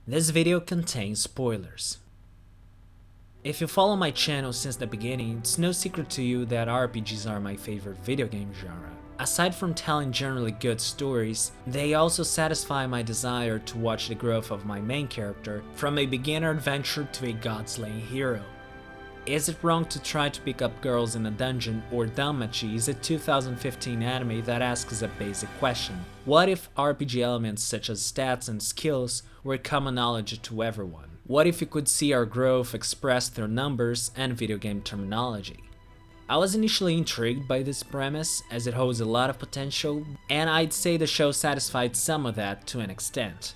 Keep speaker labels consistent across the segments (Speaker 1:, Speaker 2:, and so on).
Speaker 1: This video contains spoilers. If you follow my channel since the beginning, it's no secret to you that RPGs are my favorite video game genre. Aside from telling generally good stories, they also satisfy my desire to watch the growth of my main character from a beginner adventure to a god-slaying hero. Is it wrong to try to pick up girls in a dungeon, or DanMachi is a 2015 anime that asks a basic question. What if RPG elements such as stats and skills were common knowledge to everyone? What if you could see our growth expressed through numbers and video game terminology? I was initially intrigued by this premise as it holds a lot of potential, and I'd say the show satisfied some of that to an extent.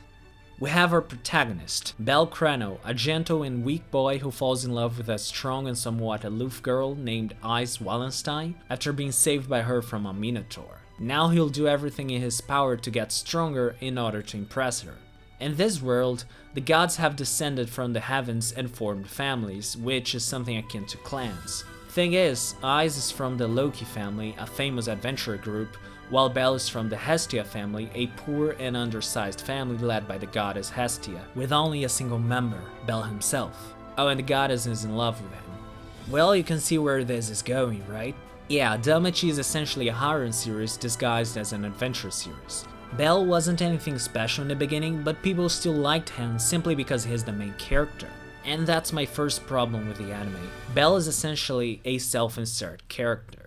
Speaker 1: We have our protagonist, Belle Crano, a gentle and weak boy who falls in love with a strong and somewhat aloof girl named Ice Wallenstein after being saved by her from a minotaur. Now he'll do everything in his power to get stronger in order to impress her. In this world, the gods have descended from the heavens and formed families, which is something akin to clans. Thing is, Ice is from the Loki family, a famous adventurer group, while Belle is from the Hestia family, a poor and undersized family led by the goddess Hestia, with only a single member, Belle himself. Oh, and the goddess is in love with him. Well, you can see where this is going, right? Yeah, DanMachi is essentially a harem series disguised as an adventure series. Belle wasn't anything special in the beginning, but people still liked him simply because he's the main character. And that's my first problem with the anime. Belle is essentially a self-insert character.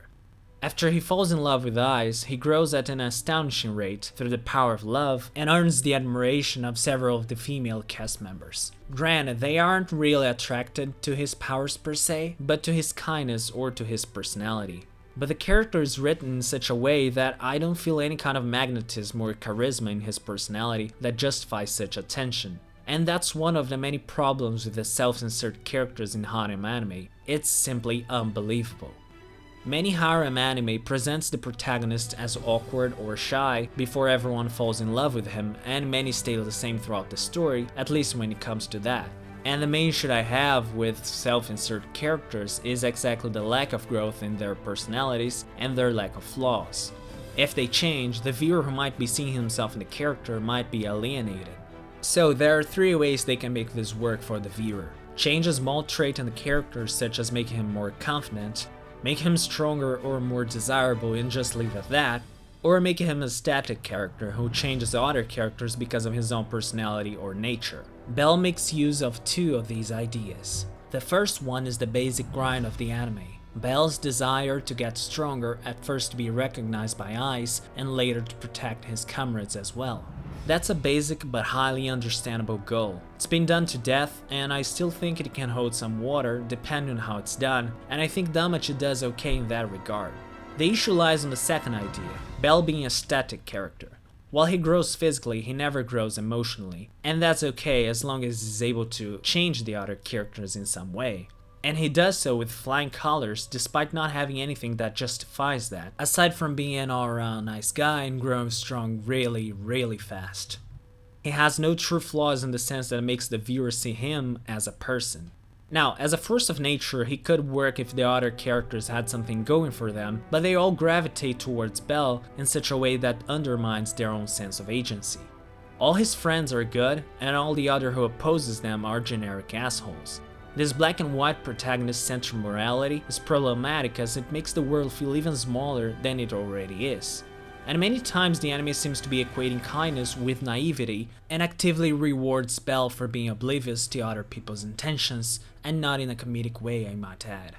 Speaker 1: After he falls in love with Ice, he grows at an astonishing rate through the power of love and earns the admiration of several of the female cast members. Granted, they aren't really attracted to his powers per se, but to his kindness or to his personality. But the character is written in such a way that I don't feel any kind of magnetism or charisma in his personality that justifies such attention. And that's one of the many problems with the self-insert characters in harem anime. It's simply unbelievable. Many harem anime presents the protagonist as awkward or shy before everyone falls in love with him, and many stay the same throughout the story, at least when it comes to that. And the main issue I have with self-insert characters is exactly the lack of growth in their personalities and their lack of flaws. If they change, the viewer who might be seeing himself in the character might be alienated. So there are three ways they can make this work for the viewer. Change a small trait in the character, such as making him more confident, make him stronger or more desirable and just leave it at that, or make him a static character who changes other characters because of his own personality or nature. Belle makes use of two of these ideas. The first one is the basic grind of the anime. Belle's desire to get stronger, at first to be recognized by Ice, and later to protect his comrades as well. That's a basic but highly understandable goal. It's been done to death, and I still think it can hold some water depending on how it's done, and I think DanMachi does okay in that regard. The issue lies on the second idea, Belle being a static character. While he grows physically, he never grows emotionally, and that's okay as long as he's able to change the other characters in some way. And he does so with flying colors despite not having anything that justifies that, aside from being an all-around nice guy and growing strong really fast. He has no true flaws in the sense that it makes the viewer see him as a person. Now, as a force of nature, he could work if the other characters had something going for them, but they all gravitate towards Belle in such a way that undermines their own sense of agency. All his friends are good, and all the other who opposes them are generic assholes. This black and white protagonist-centered morality is problematic as it makes the world feel even smaller than it already is. And many times the anime seems to be equating kindness with naivety and actively rewards Belle for being oblivious to other people's intentions, and not in a comedic way, I might add.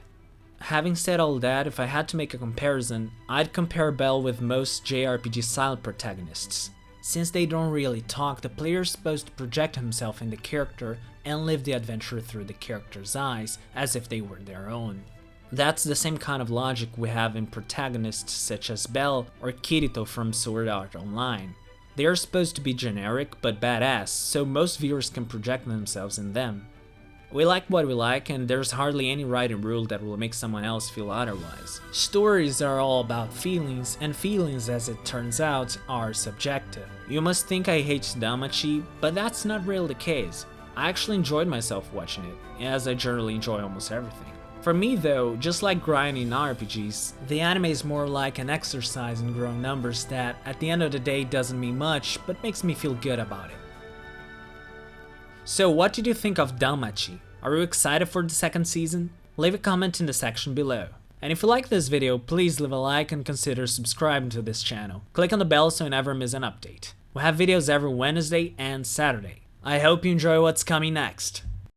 Speaker 1: Having said all that, if I had to make a comparison, I'd compare Belle with most JRPG-style protagonists. Since they don't really talk, the player is supposed to project himself in the character and live the adventure through the character's eyes, as if they were their own. That's the same kind of logic we have in protagonists such as Belle or Kirito from Sword Art Online. They are supposed to be generic but badass, so most viewers can project themselves in them. We like what we like, and there's hardly any writing rule that will make someone else feel otherwise. Stories are all about feelings, and feelings, as it turns out, are subjective. You must think I hate DanMachi, but that's not really the case. I actually enjoyed myself watching it, as I generally enjoy almost everything. For me though, just like grinding in RPGs, the anime is more like an exercise in growing numbers that, at the end of the day, doesn't mean much, but makes me feel good about it. So what did you think of DanMachi? Are you excited for the second season? Leave a comment in the section below. And if you like this video, please leave a like and consider subscribing to this channel. Click on the bell so you never miss an update. We have videos every Wednesday and Saturday. I hope you enjoy what's coming next.